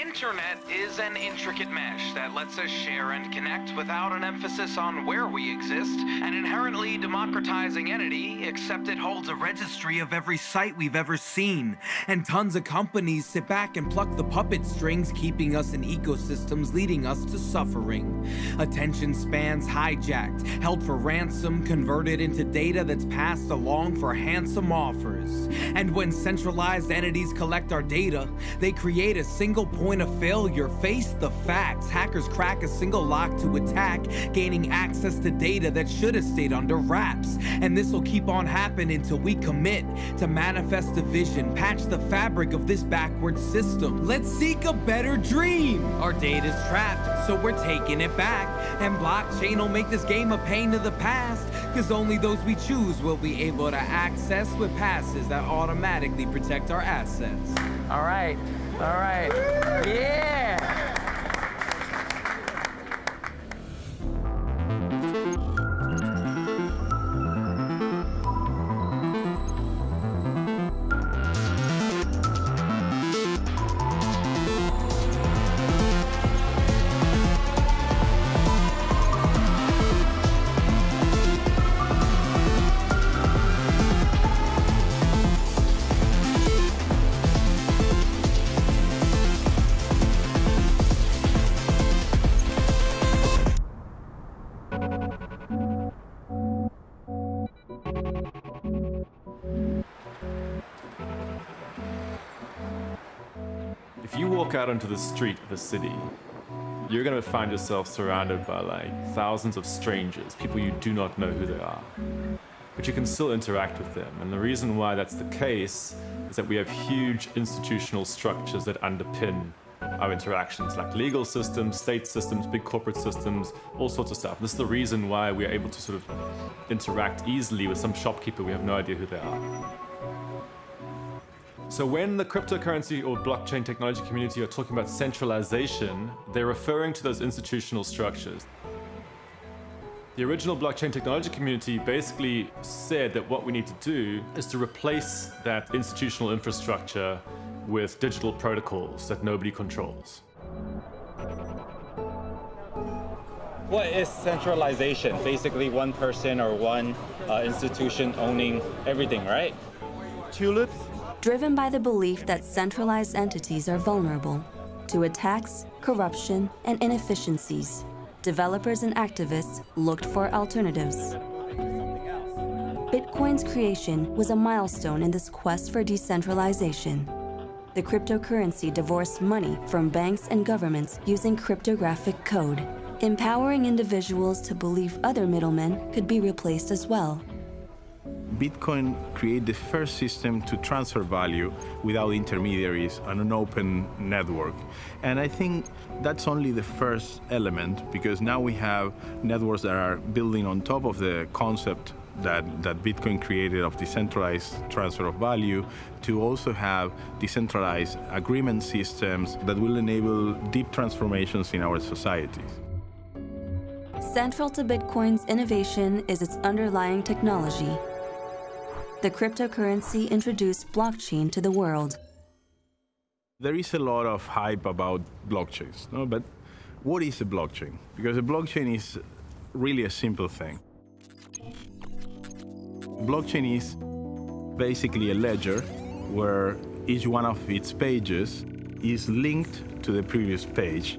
internet is an intricate mesh that lets us share and connect without an emphasis on where we exist, an inherently democratizing entity, except it holds a registry of every site we've ever seen, and tons of companies sit back and pluck the puppet strings, keeping us in ecosystems, leading us to suffering. Attention spans hijacked, held for ransom, converted into data that's passed along for handsome offers. And when centralized entities collect our data, they create a single point of failure. Face the facts. Hackers crack a single lock to attack, gaining access to data that should have stayed under wraps. And this'll keep on happening till we commit to manifest a vision, patch the fabric of this backward system. Let's seek a better dream. Our data's trapped, so we're taking it back. And blockchain will make this game a pain to the past, cause only those we choose will be able to access with passes that automatically protect our assets. All right, yeah! If you walk out onto the street of a city, you're gonna find yourself surrounded by like thousands of strangers, people you do not know who they are. But you can still interact with them. And the reason why that's the case is that we have huge institutional structures that underpin our interactions, like legal systems, state systems, big corporate systems, all sorts of stuff. This is the reason why we're able to sort of interact easily with some shopkeeper we have no idea who they are. So when the cryptocurrency or blockchain technology community are talking about centralization, they're referring to those institutional structures. The original blockchain technology community basically said that what we need to do is to replace that institutional infrastructure with digital protocols that nobody controls. What is centralization? Basically one person or one institution owning everything, right? Tulips? Driven by the belief that centralized entities are vulnerable to attacks, corruption, and inefficiencies, developers and activists looked for alternatives. Bitcoin's creation was a milestone in this quest for decentralization. The cryptocurrency divorced money from banks and governments using cryptographic code, empowering individuals to believe other middlemen could be replaced as well. Bitcoin created the first system to transfer value without intermediaries on an open network. And I think that's only the first element, because now we have networks that are building on top of the concept that Bitcoin created of decentralized transfer of value, to also have decentralized agreement systems that will enable deep transformations in our societies. Central to Bitcoin's innovation is its underlying technology. The cryptocurrency introduced blockchain to the world. There is a lot of hype about blockchains, no? But what is a blockchain? Because a blockchain is really a simple thing. Blockchain is basically a ledger where each one of its pages is linked to the previous page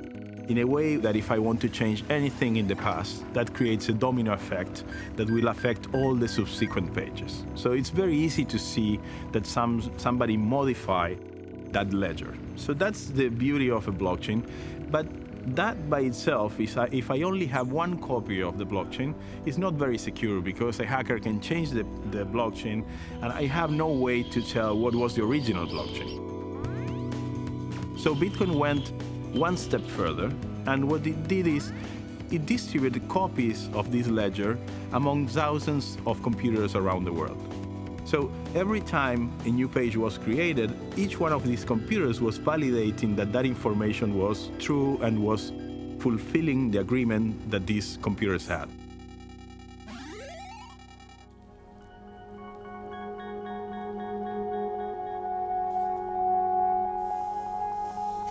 in a way that if I want to change anything in the past, that creates a domino effect that will affect all the subsequent pages. So it's very easy to see that somebody modified that ledger. So that's the beauty of a blockchain. But that by itself, if I only have one copy of the blockchain, it's not very secure, because a hacker can change the blockchain and I have no way to tell what was the original blockchain. So Bitcoin went one step further, and what it did is it distributed copies of this ledger among thousands of computers around the world. So every time a new page was created, each one of these computers was validating that that information was true and was fulfilling the agreement that these computers had.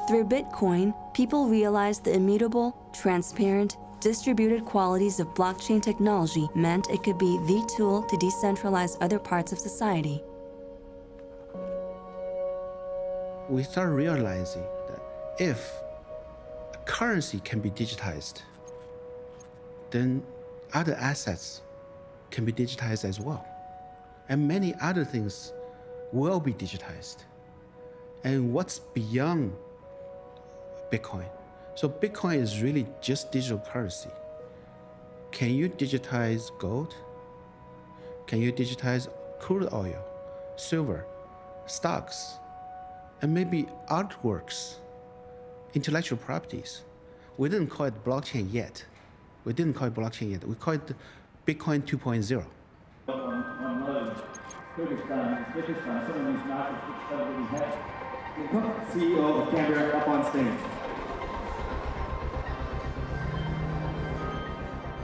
Through Bitcoin, people realized the immutable, transparent, distributed qualities of blockchain technology meant it could be the tool to decentralize other parts of society. We start realizing that if a currency can be digitized, then other assets can be digitized as well. And many other things will be digitized. And what's beyond Bitcoin? So Bitcoin is really just digital currency. Can you digitize gold? Can you digitize crude oil, silver, stocks, and maybe artworks, intellectual properties? We didn't call it blockchain yet. We call it Bitcoin 2.0. CEO of Canberra up on stage.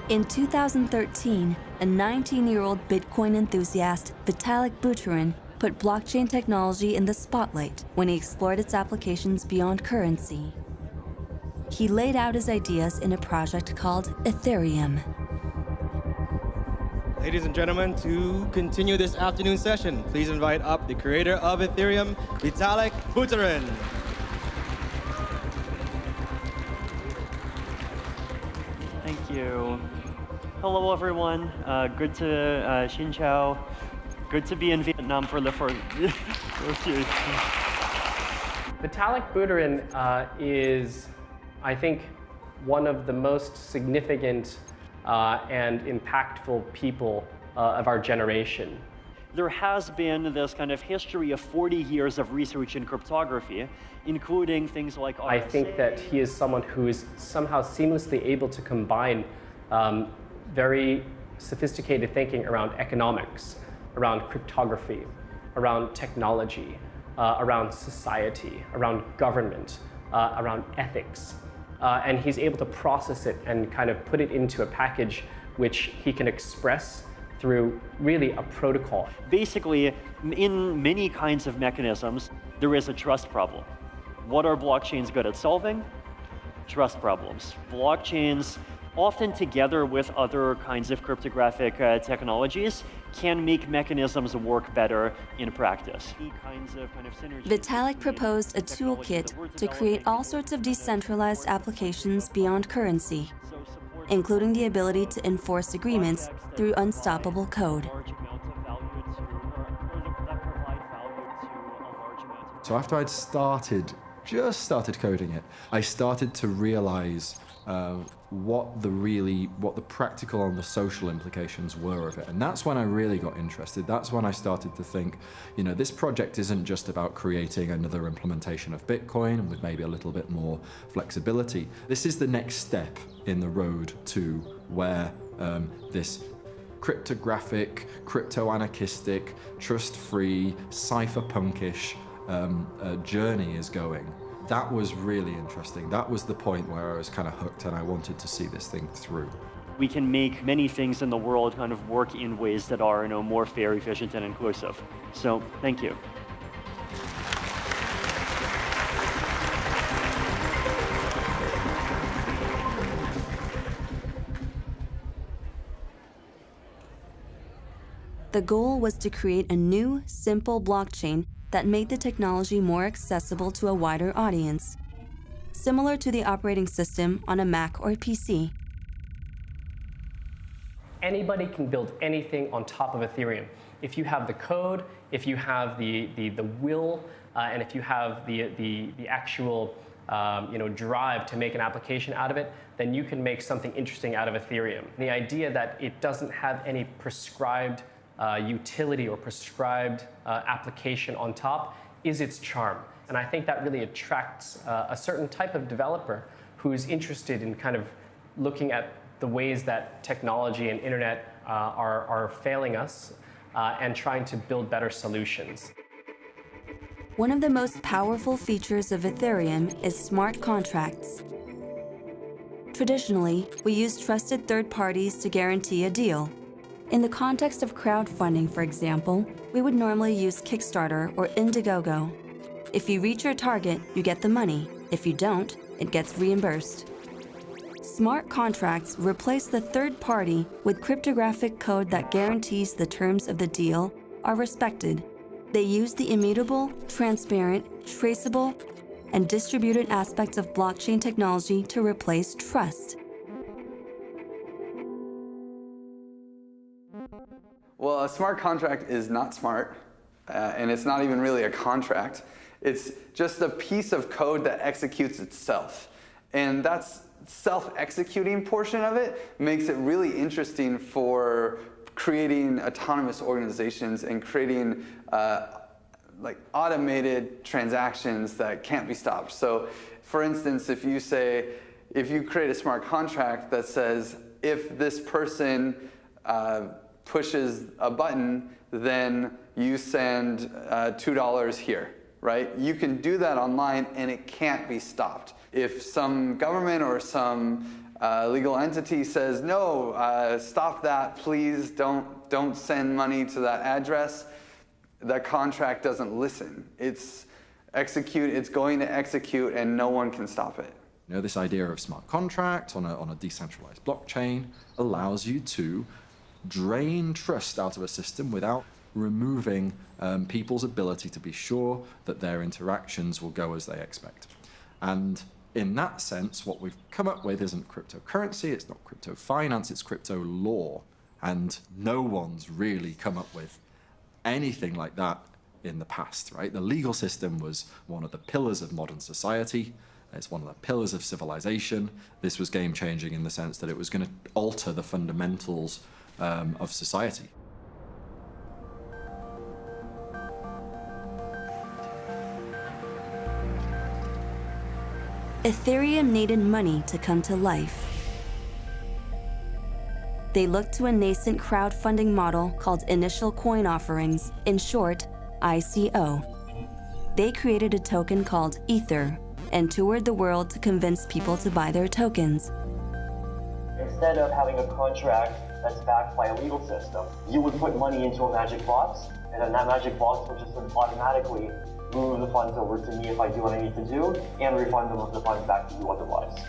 In 2013, a 19-year-old Bitcoin enthusiast, Vitalik Buterin, put blockchain technology in the spotlight when he explored its applications beyond currency. He laid out his ideas in a project called Ethereum. Ladies and gentlemen, to continue this afternoon session, please invite up the creator of Ethereum, Vitalik Buterin. Thank you. Hello, everyone. Good to Xin Chao. Good to be in Vietnam for the first. Vitalik Buterin is, I think, one of the most significant and impactful people of our generation. There has been this kind of history of 40 years of research in cryptography, including things like RSA. I think that he is someone who is somehow seamlessly able to combine very sophisticated thinking around economics, around cryptography, around technology, around society, around government, around ethics. And he's able to process it and kind of put it into a package which he can express through really a protocol. Basically, in many kinds of mechanisms, there is a trust problem. What are blockchains good at solving? Trust problems. Blockchains, often together with other kinds of cryptographic technologies, can make mechanisms work better in practice. Vitalik proposed a toolkit to create all sorts of decentralized applications beyond currency, including the ability to enforce agreements through unstoppable code. So after I'd just started coding it, I started to realize what the practical and the social implications were of it. And that's when I really got interested. That's when I started to think, you know, this project isn't just about creating another implementation of Bitcoin and with maybe a little bit more flexibility. This is the next step in the road to where this cryptographic, crypto-anarchistic, trust-free, cypherpunkish journey is going. That was really interesting. That was the point where I was kind of hooked and I wanted to see this thing through. We can make many things in the world kind of work in ways that are, more fair, efficient, and inclusive. So, thank you. The goal was to create a new, simple blockchain that made the technology more accessible to a wider audience, similar to the operating system on a Mac or PC. Anybody can build anything on top of Ethereum. If you have the code, if you have the will, and if you have the actual drive to make an application out of it, then you can make something interesting out of Ethereum. The idea that it doesn't have any prescribed utility or prescribed application on top is its charm. And I think that really attracts a certain type of developer who's interested in kind of looking at the ways that technology and internet are failing us and trying to build better solutions. One of the most powerful features of Ethereum is smart contracts. Traditionally, we use trusted third parties to guarantee a deal. In the context of crowdfunding, for example, we would normally use Kickstarter or Indiegogo. If you reach your target, you get the money. If you don't, it gets reimbursed. Smart contracts replace the third party with cryptographic code that guarantees the terms of the deal are respected. They use the immutable, transparent, traceable, and distributed aspects of blockchain technology to replace trust. Well, a smart contract is not smart, and it's not even really a contract. It's just a piece of code that executes itself. And that's self-executing portion of it makes it really interesting for creating autonomous organizations and creating like automated transactions that can't be stopped. So for instance, if you create a smart contract that says, if this person pushes a button, then you send $2 here, right? You can do that online and it can't be stopped. If some government or some legal entity says, no, stop that, please don't send money to that address, that contract doesn't listen. It's going to execute and no one can stop it. You know, this idea of smart contract on a decentralized blockchain allows you to drain trust out of a system without removing people's ability to be sure that their interactions will go as they expect. And in that sense, what we've come up with isn't cryptocurrency, it's not crypto finance, it's crypto law. And no one's really come up with anything like that in the past, right? The legal system was one of the pillars of modern society. It's one of the pillars of civilization. This was game-changing in the sense that it was going to alter the fundamentals of society. Ethereum needed money to come to life. They looked to a nascent crowdfunding model called Initial Coin Offerings, in short, ICO. They created a token called Ether and toured the world to convince people to buy their tokens. Instead of having a contract that's backed by a legal system, you would put money into a magic box, and then that magic box would just sort of automatically move the funds over to me if I do what I need to do, and refund them of the funds back to you otherwise.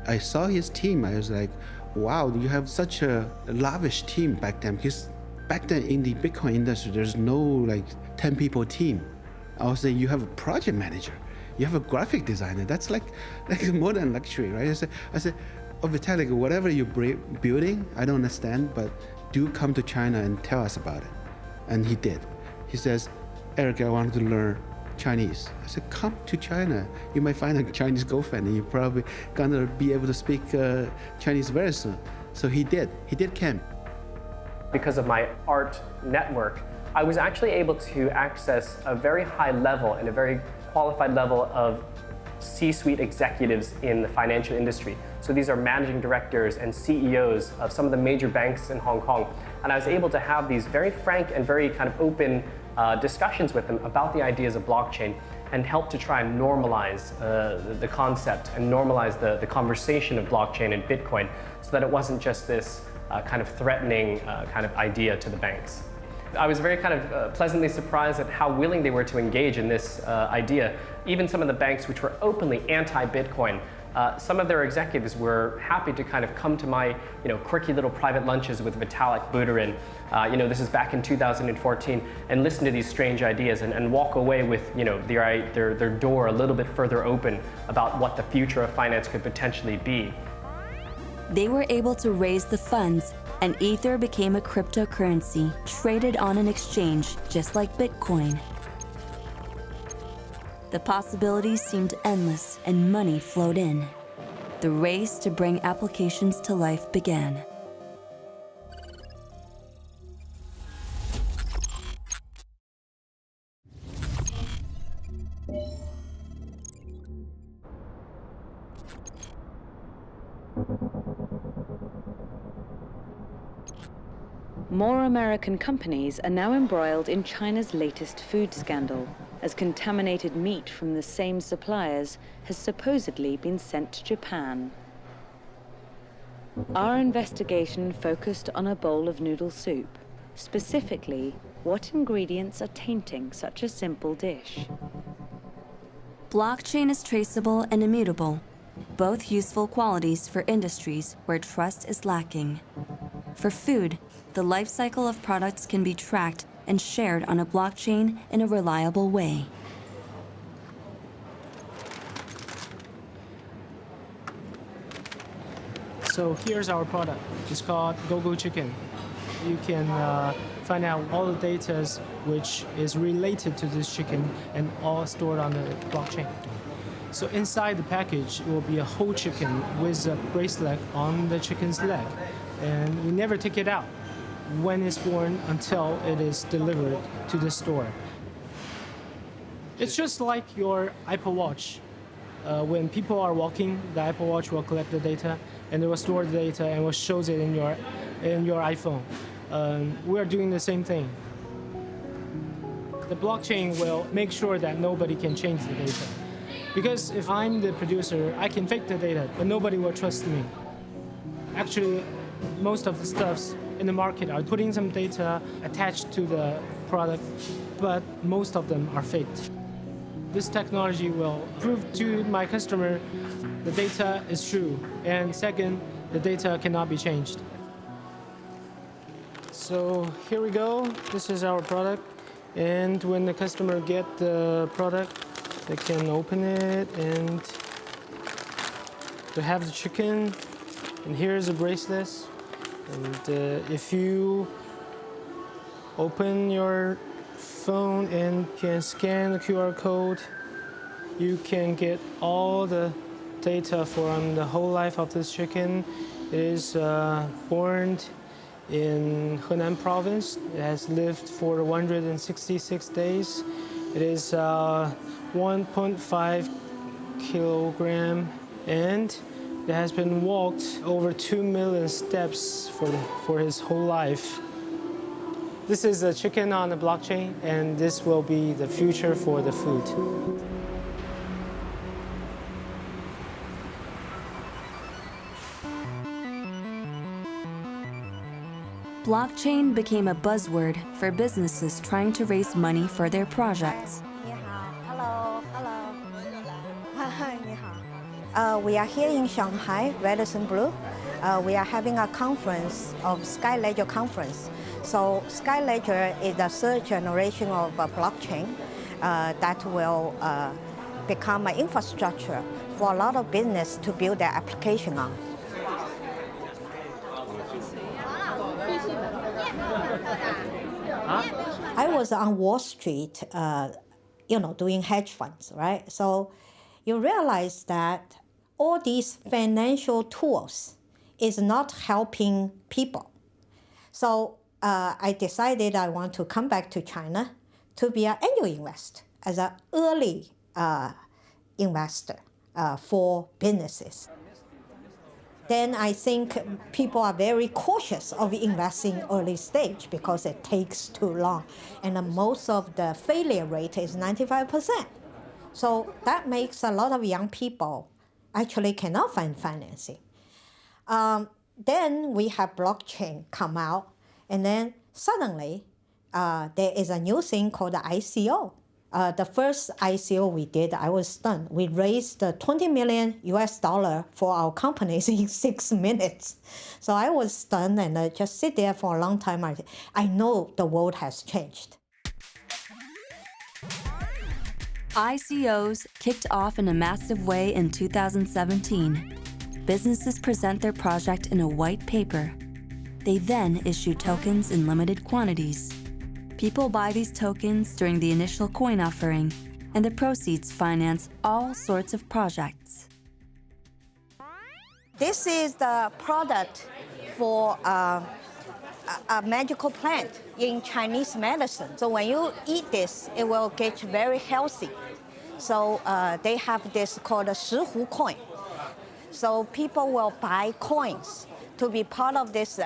I saw his team. I was like, wow, you have such a lavish team back then. Because back then in the Bitcoin industry, there's no like 10 people team. I was saying you have a project manager, you have a graphic designer. That's like more than luxury, right? I said, oh, Vitalik, whatever you're building, I don't understand, but do come to China and tell us about it. And he did. He says, Eric, I wanted to learn Chinese. I said, come to China. You might find a Chinese girlfriend and you're probably gonna be able to speak Chinese very soon. So he did come. Because of my art network, I was actually able to access a very high level and a very qualified level of C-suite executives in the financial industry. So these are managing directors and CEOs of some of the major banks in Hong Kong. And I was able to have these very frank and very kind of open discussions with them about the ideas of blockchain and help to try and normalize the concept and normalize the conversation of blockchain and Bitcoin so that it wasn't just this kind of threatening kind of idea to the banks. I was very kind of pleasantly surprised at how willing they were to engage in this idea. Even some of the banks which were openly anti-Bitcoin, some of their executives were happy to kind of come to my, quirky little private lunches with Vitalik Buterin. This is back in 2014, and listen to these strange ideas and walk away with, their door a little bit further open about what the future of finance could potentially be. They were able to raise the funds, and Ether became a cryptocurrency traded on an exchange, just like Bitcoin. The possibilities seemed endless, and money flowed in. The race to bring applications to life began. More American companies are now embroiled in China's latest food scandal, as contaminated meat from the same suppliers has supposedly been sent to Japan. Our investigation focused on a bowl of noodle soup. Specifically, what ingredients are tainting such a simple dish? Blockchain is traceable and immutable, both useful qualities for industries where trust is lacking. For food, the life cycle of products can be tracked and shared on a blockchain in a reliable way. So here's our product. It's called GoGo Chicken. You can find out all the data which is related to this chicken and all stored on the blockchain. So inside the package will be a whole chicken with a bracelet on the chicken's leg. And we never take it out when it's born until it is delivered to the store. It's just like your Apple Watch. When people are walking, the Apple Watch will collect the data and it will store the data and will show it in your iPhone. We are doing the same thing. The blockchain will make sure that nobody can change the data. Because if I'm the producer, I can fake the data, but nobody will trust me. Actually, most of the stuffs in the market are putting some data attached to the product, but most of them are faked. This technology will prove to my customer the data is true, and second, the data cannot be changed. So here we go. This is our product, and when the customer get the product, they can open it and they have the chicken, and here's a bracelet. And if you open your phone and can scan the QR code, you can get all the data from the whole life of this chicken. It is born in Henan province. It has lived for 166 days. It is 1.5 kilogram, and it has been walked over 2 million steps for his whole life. This is a chicken on the blockchain, and this will be the future for the food. Blockchain became a buzzword for businesses trying to raise money for their projects. We are here in Shanghai, Radisson Blu. We are having a conference of SkyLedger conference. So SkyLedger is the third generation of blockchain that will become an infrastructure for a lot of business to build their application on. I was on Wall Street, doing hedge funds, right? So you realize that all these financial tools is not helping people. So I decided I want to come back to China to be an angel investor, as an early investor for businesses. Then I think people are very cautious of investing early stage because it takes too long. And most of the failure rate is 95%. So that makes a lot of young people actually cannot find financing. Then we have blockchain come out, and then suddenly there is a new thing called the ICO. The first ICO we did, I was stunned. We raised $20 million for our companies in 6 minutes. So I was stunned and I just sit there for a long time. I know the world has changed. ICOs kicked off in a massive way in 2017. Businesses present their project in a white paper. They then issue tokens in limited quantities. People buy these tokens during the initial coin offering, and the proceeds finance all sorts of projects. This is the product for a magical plant in Chinese medicine. So when you eat this, it will get you very healthy. So they have this called a Shihu coin. So people will buy coins to be part of this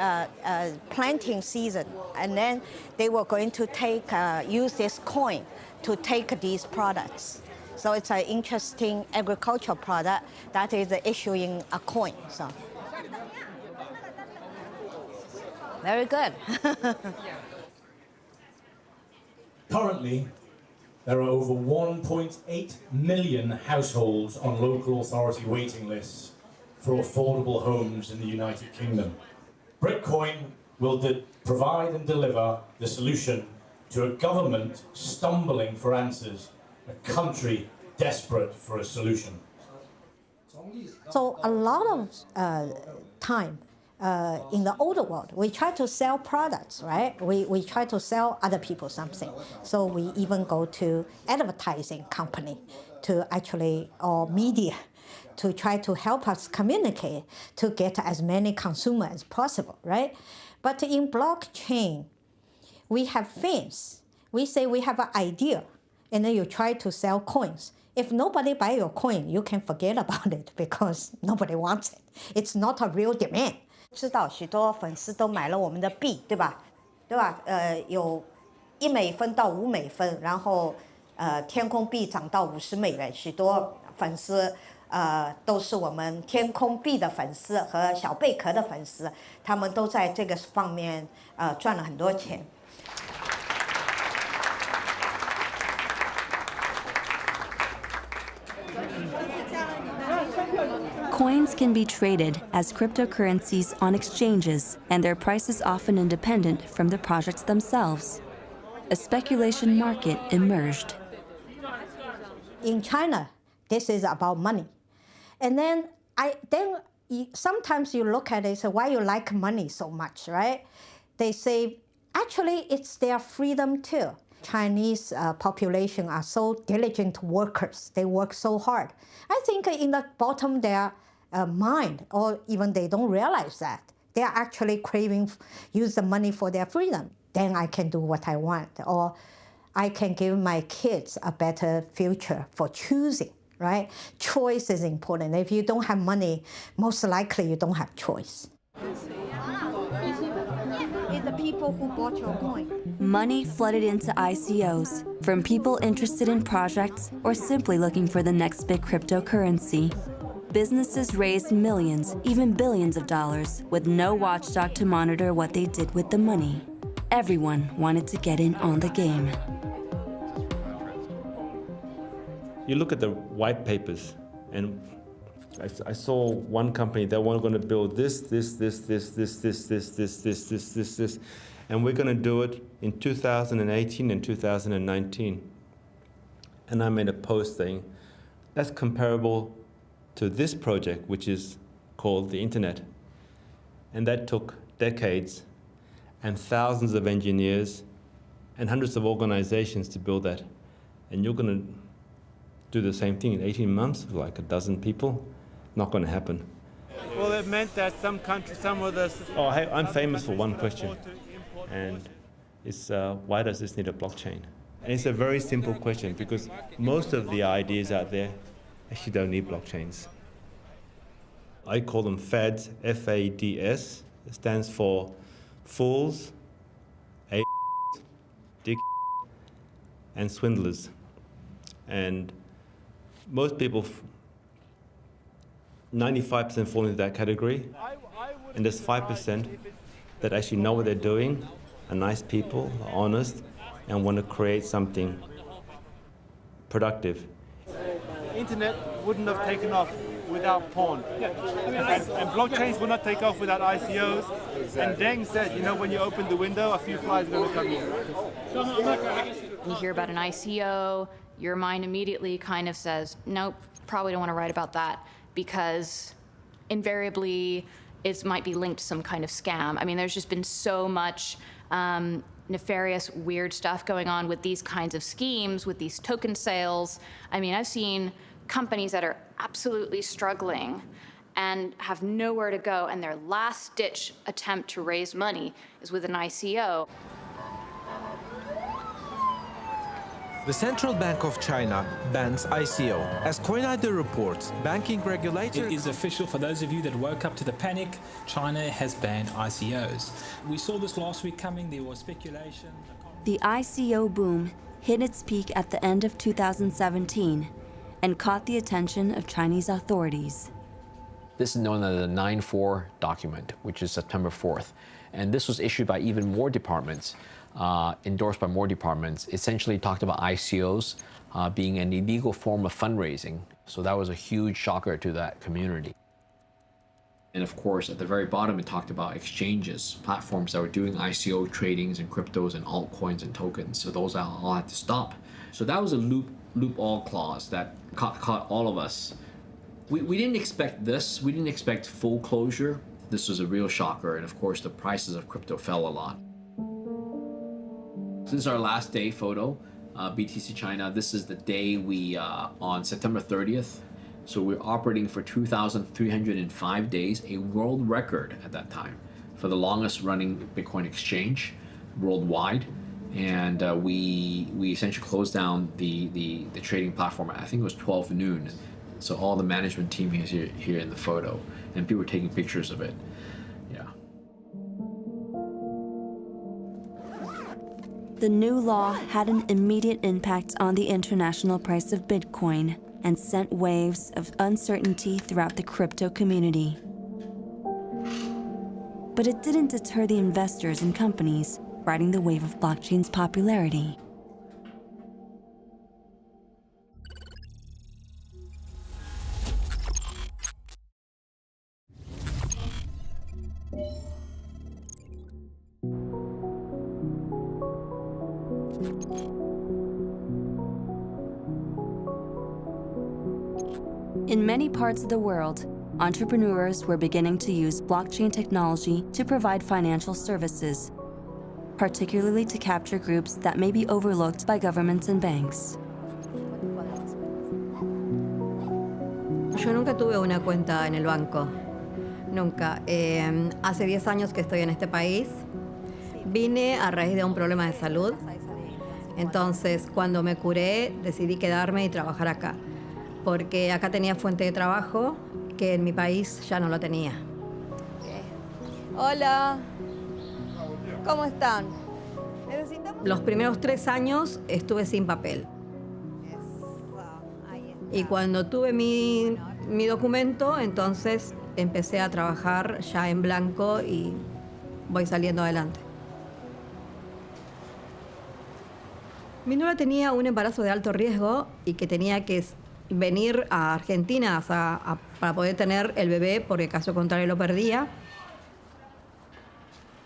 planting season. And then they were going to use this coin to take these products. So it's an interesting agricultural product that is issuing a coin. So very good. Currently, There are over 1.8 million households on local authority waiting lists for affordable homes in the United Kingdom. Bitcoin will provide and deliver the solution to a government stumbling for answers, a country desperate for a solution. So a lot of time in the older world, we try to sell products, right? We try to sell other people something. So we even go to advertising company to actually, or media, to try to help us communicate to get as many consumers as possible, right? But in blockchain, we have things. We say we have an idea, and then you try to sell coins. If nobody buy your coin, you can forget about it because nobody wants it. It's not a real demand. 知道许多粉丝都买了我们的币，对吧？有1美分到5美分，然后天空币涨到50美元，许多粉丝都是我们天空币的粉丝和小贝壳的粉丝，他们都在这个方面赚了很多钱。 Coins can be traded as cryptocurrencies on exchanges, and their price is often independent from the projects themselves. A speculation market emerged. In China, this is about money. And then sometimes you look at it and say, why you like money so much, right? They say, actually, it's their freedom too. Chinese population are so diligent workers. They work so hard. I think in the bottom of their mind, or even they don't realize that, they are actually craving, use the money for their freedom. Then I can do what I want, or I can give my kids a better future for choosing, right? Choice is important. If you don't have money, most likely you don't have choice. It's the people who bought your coin. Money flooded into ICOs from people interested in projects or simply looking for the next big cryptocurrency. Businesses raised millions, even billions of dollars, with no watchdog to monitor what they did with the money. Everyone wanted to get in on the game. You look at the white papers, and I saw one company that were going to build this, and we're going to do it in 2018 and 2019. And I made a post saying, that's comparable to this project, which is called the internet. And that took decades and thousands of engineers and hundreds of organizations to build that. And you're going to do the same thing in 18 months with like a dozen people? Not going to happen. Well, it meant that some countries, some of the... Oh, hey, I'm famous for one question. And it's, why does this need a blockchain? And it's a very simple question because most of the ideas out there actually don't need blockchains. I call them FADS, F-A-D-S. It stands for fools, dick, and swindlers. And most people, 95% fall into that category. And there's 5% that actually know what they're doing, are nice people, are honest, and want to create something productive. Internet wouldn't have taken off without porn. And blockchains would not take off without ICOs. And Deng said, you know, when you open the window, a few flies are going to come in. You hear about an ICO, your mind immediately kind of says, nope, probably don't want to write about that because invariably it might be linked to some kind of scam. I mean, there's just been so much nefarious, weird stuff going on with these kinds of schemes, with these token sales. I mean, I've seen companies that are absolutely struggling and have nowhere to go, and their last-ditch attempt to raise money is with an ICO. The Central Bank of China bans ICO. As Coinidea reports, banking regulators... It is official for those of you that woke up to the panic. China has banned ICOs. We saw this last week coming. There was speculation. The ICO boom hit its peak at the end of 2017 and caught the attention of Chinese authorities. This is known as the 9-4 document, which is September 4th. And this was issued by even more departments. endorsed by more departments, essentially talked about ICOs being an illegal form of fundraising. So that was a huge shocker to that community. And of course, at the very bottom, it talked about exchanges, platforms that were doing ICO tradings and cryptos and altcoins and tokens. So those all had to stop. So that was a loop all clause that caught all of us. We didn't expect this. We didn't expect full closure. This was a real shocker. And of course, the prices of crypto fell a lot. This is our last day photo, BTC China. This is the day we, on September 30th. So we're operating for 2,305 days, a world record at that time for the longest running Bitcoin exchange worldwide. And we essentially closed down the trading platform. I think it was 12 noon. So all the management team is here in the photo, and people were taking pictures of it. Yeah. The new law had an immediate impact on the international price of Bitcoin and sent waves of uncertainty throughout the crypto community. But it didn't deter the investors and companies riding the wave of blockchain's popularity. In many parts of the world, entrepreneurs were beginning to use blockchain technology to provide financial services, particularly to capture groups that may be overlooked by governments and banks. Yo nunca tuve una cuenta en el banco, nunca. Hace 10 años que estoy en este país. Vine a raíz de un problema de salud. Entonces, cuando me curé, decidí quedarme y trabajar acá, porque acá tenía fuente de trabajo que en mi país ya no lo tenía. Hola, ¿cómo están? Los primeros 3 años estuve sin papel. Y cuando tuve mi documento, entonces empecé a trabajar ya en blanco y voy saliendo adelante. Mi nuera tenía un embarazo de alto riesgo y que tenía que venir a Argentina para poder tener el bebé, porque caso contrario lo perdía.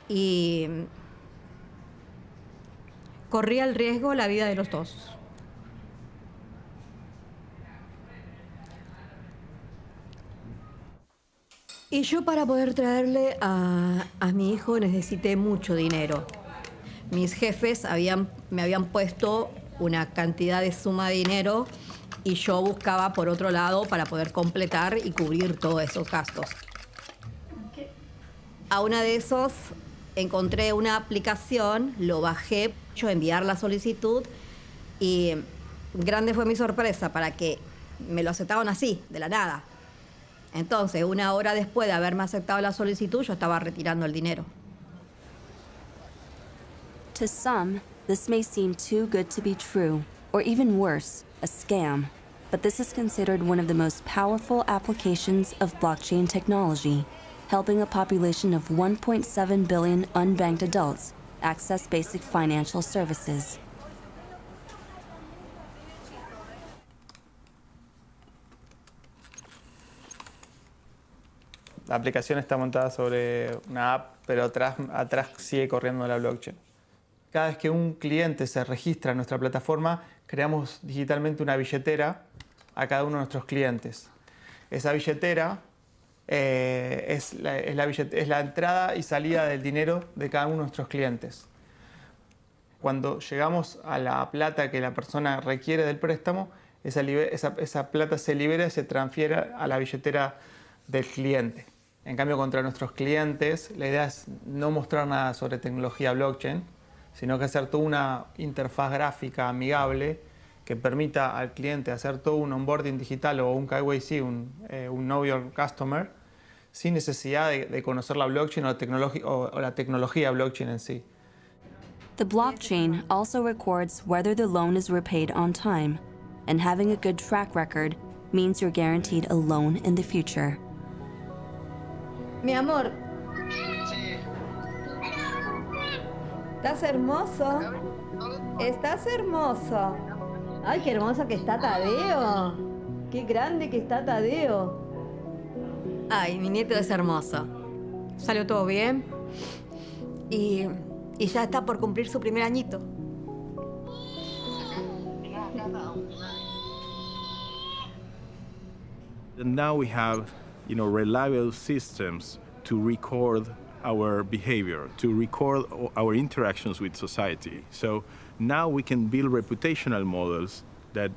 Y corría el riesgo la vida de los dos. Y yo, para poder traerle a mi hijo, necesité mucho dinero. Mis jefes me habían puesto una cantidad de suma de dinero y yo buscaba por otro lado para poder completar y cubrir todos esos gastos. A una de esos encontré una aplicación, lo bajé, yo enviar la solicitud y grande fue mi sorpresa para que me lo aceptaban así, de la nada. Entonces, 1 hora después de haberme aceptado la solicitud, yo estaba retirando el dinero. To some, this may seem too good to be true, or even worse, a scam. But this is considered one of the most powerful applications of blockchain technology, helping a population of 1.7 billion unbanked adults access basic financial services. La aplicación está montada sobre una app, pero atrás sigue corriendo la blockchain. Cada vez que un cliente se registra en nuestra plataforma, creamos digitalmente una billetera a cada uno de nuestros clientes. Esa billetera es la entrada y salida del dinero de cada uno de nuestros clientes. Cuando llegamos a la plata que la persona requiere del préstamo, esa plata se libera y se transfiere a la billetera del cliente. En cambio, contra nuestros clientes, la idea es no mostrar nada sobre tecnología blockchain, sino que hacer toda una interfaz gráfica amigable que permita al cliente hacer todo un onboarding digital o un KYC, un Know Your Customer, sin necesidad de conocer la blockchain o la tecnología blockchain en sí. The blockchain also records whether the loan is repaid on time, and having a good track record means you're guaranteed a loan in the future. Mi amor. Estás hermoso. Estás hermoso. Ay, qué hermoso que está Tadeo. Qué grande que está Tadeo. Ay, mi nieto es hermoso. Salió todo bien. Y ya está por cumplir su primer añito. And now we have, reliable systems to record our behavior, to record our interactions with society. So now we can build reputational models that,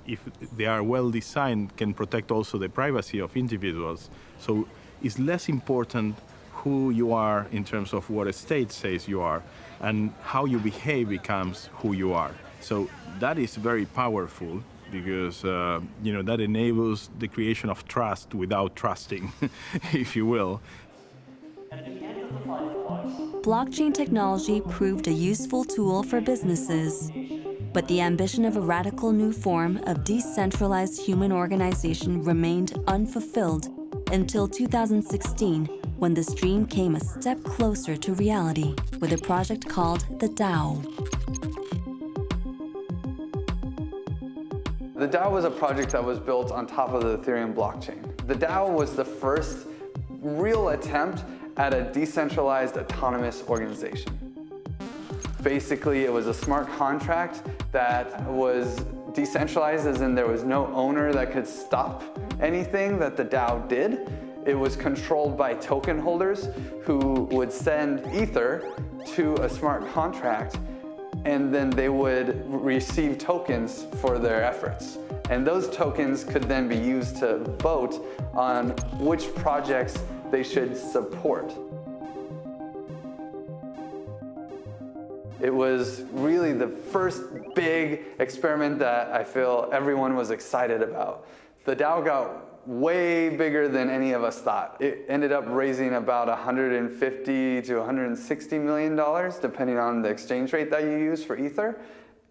if they are well designed, can protect also the privacy of individuals. So it's less important who you are in terms of what a state says you are, and how you behave becomes who you are. So that is very powerful, because that enables the creation of trust without trusting, if you will. Blockchain technology proved a useful tool for businesses, but the ambition of a radical new form of decentralized human organization remained unfulfilled until 2016, when this dream came a step closer to reality with a project called the DAO. The DAO was a project that was built on top of the Ethereum blockchain. The DAO was the first real attempt at a decentralized autonomous organization. Basically, it was a smart contract that was decentralized, as in there was no owner that could stop anything that the DAO did. It was controlled by token holders who would send Ether to a smart contract, and then they would receive tokens for their efforts. And those tokens could then be used to vote on which projects they should support. It was really the first big experiment that I feel everyone was excited about. The DAO got way bigger than any of us thought. It ended up raising about $150 to $160 million, depending on the exchange rate that you use for Ether.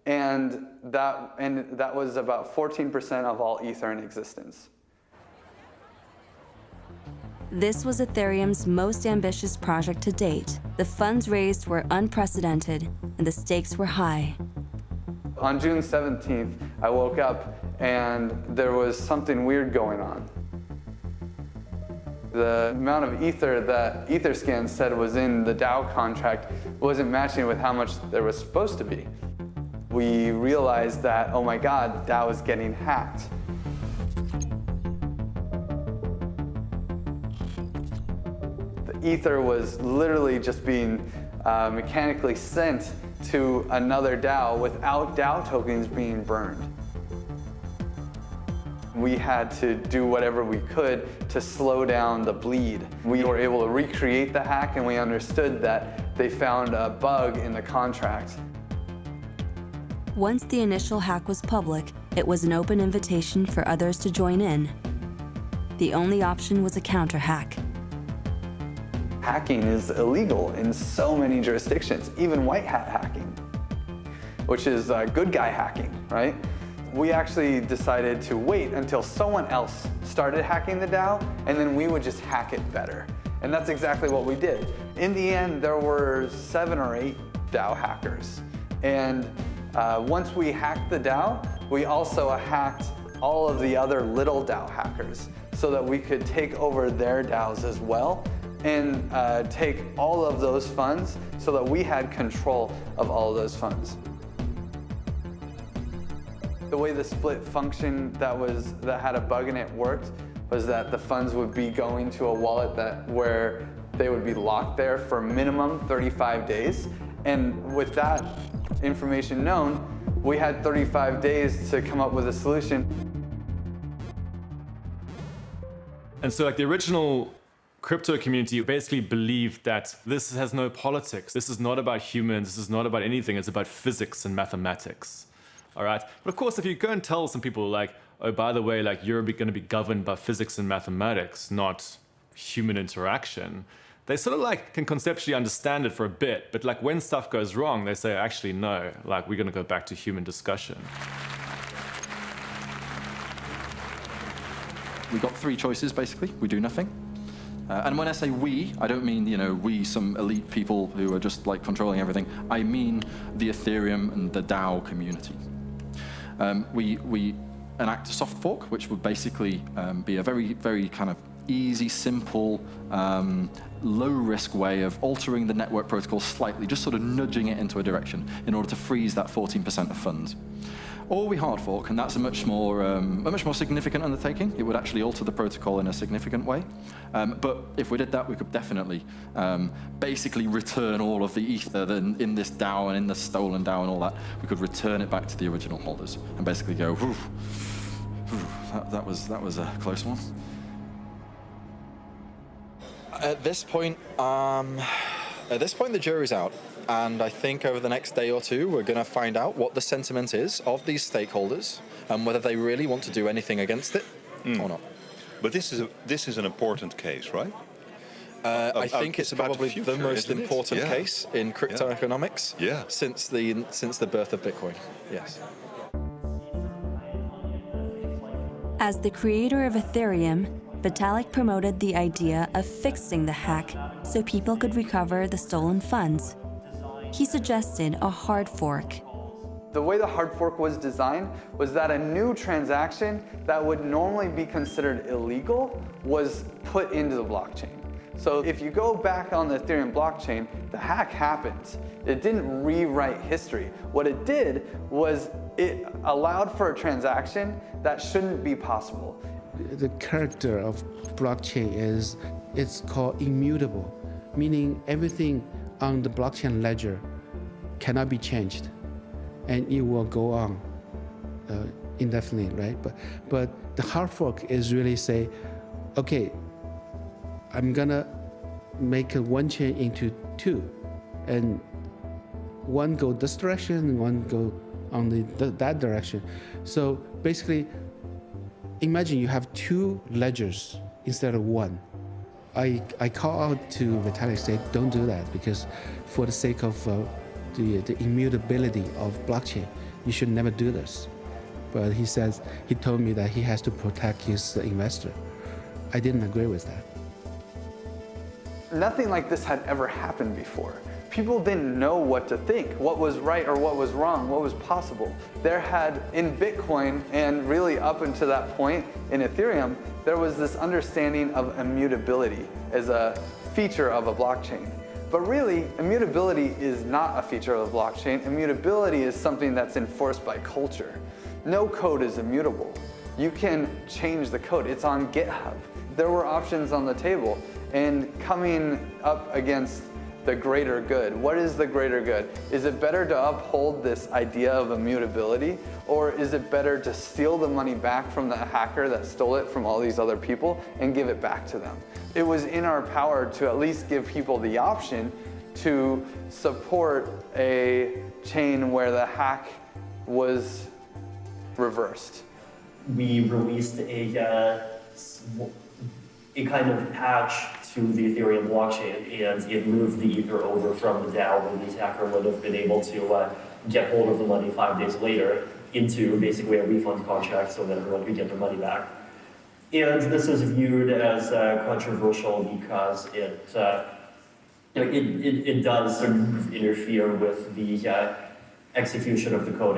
And that was about 14% of all Ether in existence. This was Ethereum's most ambitious project to date. The funds raised were unprecedented, and the stakes were high. On June 17th, I woke up and there was something weird going on. The amount of Ether that Etherscan said was in the DAO contract wasn't matching with how much there was supposed to be. We realized that, oh my God, the DAO is getting hacked. The Ether was literally just being mechanically sent to another DAO without DAO tokens being burned. We had to do whatever we could to slow down the bleed. We were able to recreate the hack, and we understood that they found a bug in the contract. Once the initial hack was public, it was an open invitation for others to join in. The only option was a counter-hack. Hacking is illegal in so many jurisdictions, even white hat hacking, which is good guy hacking, right? We actually decided to wait until someone else started hacking the DAO, and then we would just hack it better. And that's exactly what we did. In the end, there were 7 or 8 DAO hackers. And once we hacked the DAO, we also hacked all of the other little DAO hackers so that we could take over their DAOs as well, and take all of those funds so that we had control of all of those funds. The way the split function that had a bug in it worked was that the funds would be going to a wallet where they would be locked there for minimum 35 days. And with that information known, we had 35 days to come up with a solution. And so the original crypto community basically believed that this has no politics. This is not about humans. This is not about anything. It's about physics and mathematics. All right. But of course, if you go and tell some people oh, by the way, you're going to be governed by physics and mathematics, not human interaction, they sort of can conceptually understand it for a bit. But when stuff goes wrong, they say, actually, no, we're going to go back to human discussion. We got 3 choices, basically. We do nothing. And when I say we, I don't mean, we, some elite people who are just like controlling everything. I mean the Ethereum and the DAO community. We enact a soft fork, which would basically be a very, very kind of easy, simple, low-risk way of altering the network protocol slightly, just sort of nudging it into a direction in order to freeze that 14% of funds. Or we hard fork, and that's a much more significant undertaking. It would actually alter the protocol in a significant way. But if we did that, we could definitely basically return all of the ether in this DAO and in the stolen DAO and all that. We could return it back to the original holders and basically go, whew, that was a close one. At this point, the jury's out. And I think over the next day or two, we're going to find out what the sentiment is of these stakeholders and whether they really want to do anything against it or not. But this is an important case, right? I think it's probably the most important case in cryptoeconomics since the birth of Bitcoin. Yes. As the creator of Ethereum, Vitalik promoted the idea of fixing the hack so people could recover the stolen funds. He suggested a hard fork. The way the hard fork was designed was that a new transaction that would normally be considered illegal was put into the blockchain. So if you go back on the Ethereum blockchain, the hack happens. It didn't rewrite history. What it did was it allowed for a transaction that shouldn't be possible. The character of blockchain is it's called immutable, meaning everything on the blockchain ledger cannot be changed, and it will go on indefinitely, right? But the hard fork is really say, okay, I'm gonna make one chain into two, and one go this direction, one go on that direction. So basically, imagine you have two ledgers instead of one. I call out to Vitalik, say, don't do that, because for the sake of the immutability of blockchain, you should never do this. But he told me that he has to protect his investor. I didn't agree with that. Nothing like this had ever happened before. People didn't know what to think, what was right or what was wrong, what was possible. There had, in Bitcoin, and really up until that point in Ethereum, there was this understanding of immutability as a feature of a blockchain. But really, immutability is not a feature of a blockchain. Immutability is something that's enforced by culture. No code is immutable. You can change the code. It's on GitHub. There were options on the table, and coming up against the greater good. What is the greater good? Is it better to uphold this idea of immutability, or is it better to steal the money back from the hacker that stole it from all these other people and give it back to them? It was in our power to at least give people the option to support a chain where the hack was reversed. We released a kind of patch to the Ethereum blockchain, and it moved the ether over from the DAO where the attacker would have been able to get hold of the money 5 days later into basically a refund contract so that everyone could get their money back. And this is viewed as controversial because it does sort of interfere with the execution of the code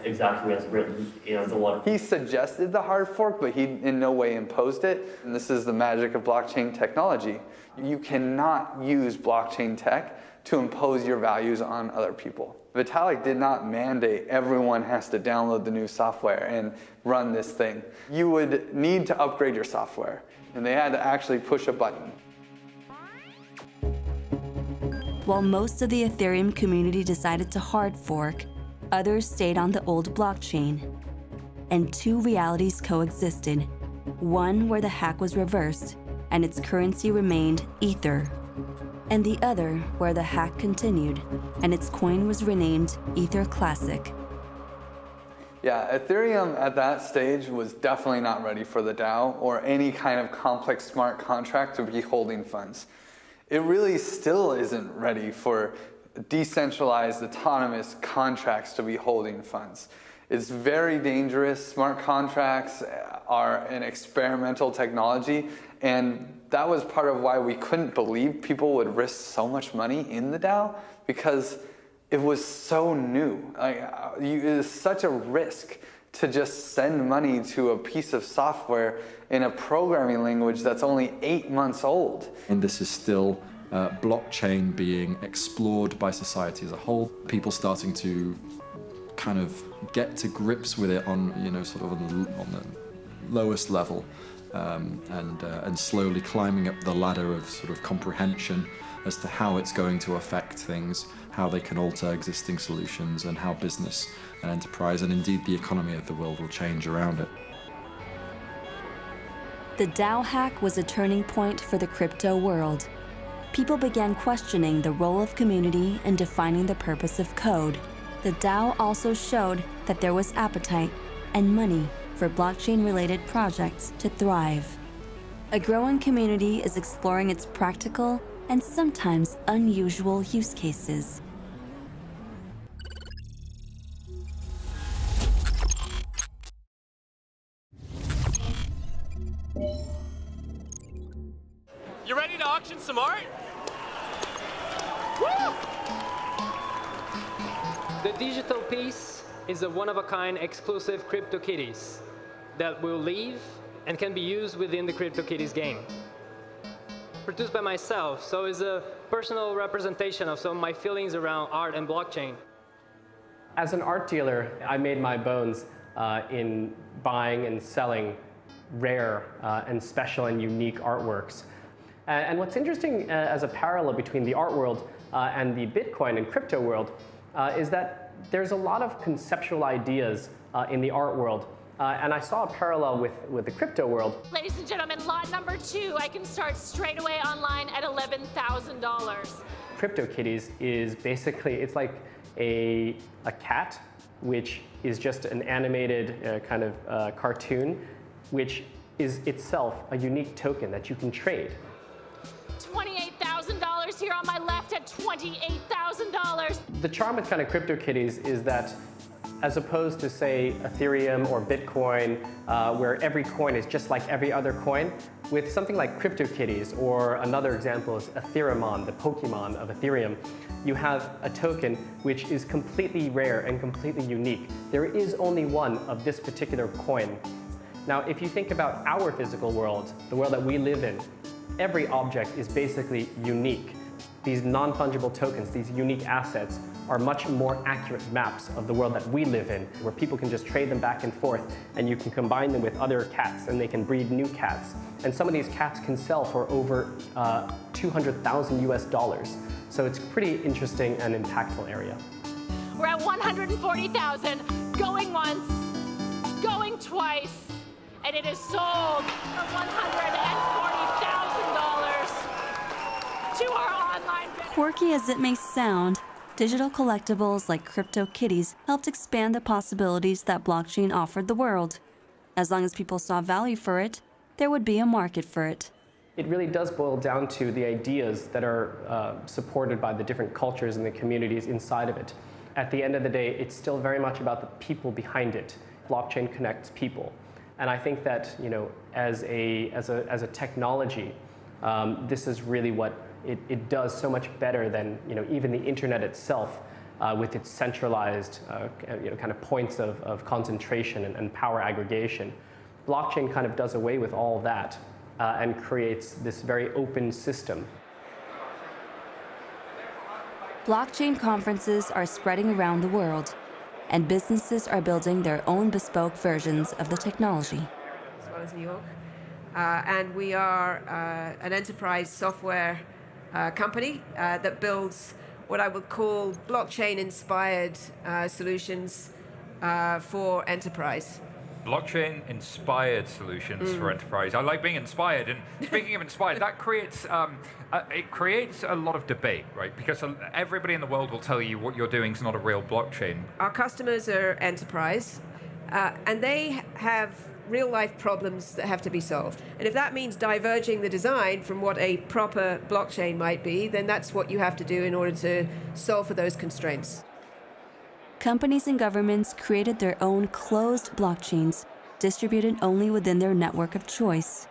exactly as written, and a lot of... He suggested the hard fork, but he in no way imposed it. And this is the magic of blockchain technology. You cannot use blockchain tech to impose your values on other people. Vitalik did not mandate everyone has to download the new software and run this thing. You would need to upgrade your software, and they had to actually push a button. While most of the Ethereum community decided to hard fork, others stayed on the old blockchain. And two realities coexisted. One where the hack was reversed and its currency remained Ether. And the other where the hack continued and its coin was renamed Ether Classic. Yeah, Ethereum at that stage was definitely not ready for the DAO or any kind of complex smart contract to be holding funds. It really still isn't ready for decentralized, autonomous contracts to be holding funds. It's very dangerous. Smart contracts are an experimental technology, and that was part of why we couldn't believe people would risk so much money in the DAO, because it was so new. It is such a risk to just send money to a piece of software in a programming language that's only 8 months old. And this is still blockchain being explored by society as a whole. People starting to kind of get to grips with it on, sort of on the lowest level, and slowly climbing up the ladder of sort of comprehension as to how it's going to affect things, how they can alter existing solutions, and how business and enterprise and indeed the economy of the world will change around it. The DAO hack was a turning point for the crypto world. People began questioning the role of community in defining the purpose of code. The DAO also showed that there was appetite and money for blockchain-related projects to thrive. A growing community is exploring its practical and sometimes unusual use cases. You ready to auction some art? Woo! The digital piece is a one-of-a-kind exclusive CryptoKitties that will live and can be used within the CryptoKitties game. Produced by myself, so it's a personal representation of some of my feelings around art and blockchain. As an art dealer, I made my bones in buying and selling rare and special and unique artworks. And what's interesting as a parallel between the art world and the Bitcoin and crypto world is that there's a lot of conceptual ideas in the art world. And I saw a parallel with the crypto world. Ladies and gentlemen, lot number 2, I can start straight away online at $11,000. CryptoKitties is basically, it's like a cat, which is just an animated kind of cartoon, which is itself a unique token that you can trade. $28,000 here on my left at $28,000. The charm with kind of CryptoKitties is that as opposed to, say, Ethereum or Bitcoin, where every coin is just like every other coin, with something like CryptoKitties, or another example is Ethereumon, the Pokemon of Ethereum, you have a token which is completely rare and completely unique. There is only one of this particular coin. Now, if you think about our physical world, the world that we live in, every object is basically unique. These non-fungible tokens, these unique assets, are much more accurate maps of the world that we live in, where people can just trade them back and forth, and you can combine them with other cats, and they can breed new cats. And some of these cats can sell for over $200,000 US. So it's a pretty interesting and impactful area. We're at $140,000, going once, going twice, and it is sold for $140,000 to our online bidder. Quirky as it may sound, digital collectibles like CryptoKitties helped expand the possibilities that blockchain offered the world. As long as people saw value for it, there would be a market for it. It really does boil down to the ideas that are supported by the different cultures and the communities inside of it. At the end of the day, it's still very much about the people behind it. Blockchain connects people. And I think that, as a technology, this is really what it does so much better than even the internet itself, with its centralized kind of points of concentration and power aggregation. Blockchain kind of does away with all of that and creates this very open system. Blockchain conferences are spreading around the world, and businesses are building their own bespoke versions of the technology. As well as New York. And we are an enterprise software company that builds what I would call blockchain-inspired solutions for enterprise. Blockchain-inspired solutions for enterprise. I like being inspired. And speaking of inspired, that creates it creates a lot of debate, right? Because everybody in the world will tell you what you're doing is not a real blockchain. Our customers are enterprise, and they have real-life problems that have to be solved. And if that means diverging the design from what a proper blockchain might be, then that's what you have to do in order to solve for those constraints. companies and governments created their own closed blockchains distributed only within their network of choice,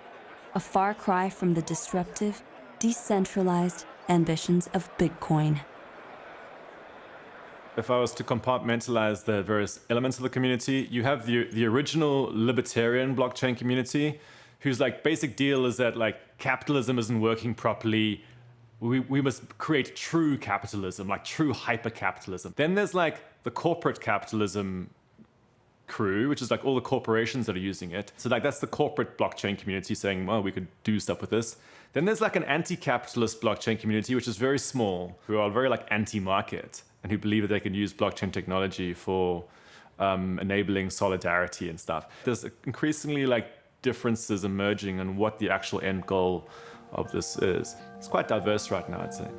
a far cry from the disruptive, decentralized ambitions of Bitcoin. If I was to compartmentalize the various elements of the community, you have the original libertarian blockchain community, whose like basic deal is that like capitalism isn't working properly. We must create true capitalism, like true hyper-capitalism. Then there's like the corporate capitalism crew, which is like all the corporations that are using it. So like that's the corporate blockchain community saying, well, we could do stuff with this. Then there's like an anti-capitalist blockchain community, which is very small, who are very like anti-market and who believe that they can use blockchain technology for enabling solidarity and stuff. There's increasingly like differences emerging on what the actual end goal of this is. It's quite diverse right now, I'd say.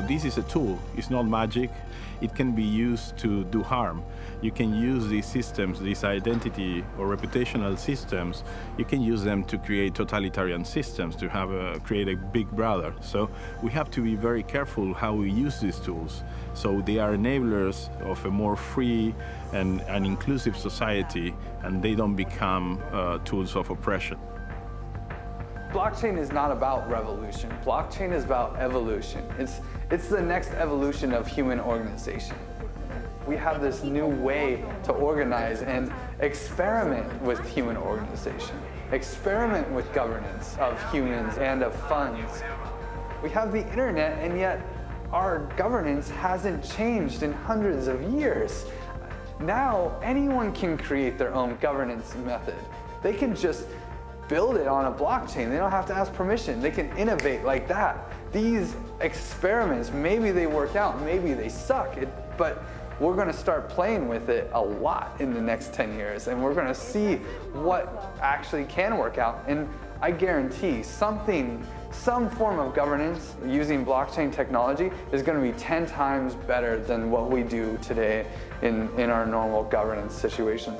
This is a tool, it's not magic. It can be used to do harm. You can use these systems, these identity or reputational systems, you can use them to create totalitarian systems, to create a big brother. So we have to be very careful how we use these tools. So they are enablers of a more free and an inclusive society, and they don't become tools of oppression. Blockchain is not about revolution. Blockchain is about evolution. It's the next evolution of human organization. We have this new way to organize and experiment with human organization, experiment with governance of humans and of funds. We have the internet, and yet our governance hasn't changed in hundreds of years. Now, anyone can create their own governance method. They can just build it on a blockchain. They don't have to ask permission. They can innovate like that. These experiments, maybe they work out, maybe they suck, but we're going to start playing with it a lot in the next 10 years, and we're going to see what actually can work out. And I guarantee some form of governance using blockchain technology is going to be 10 times better than what we do today in our normal governance situations.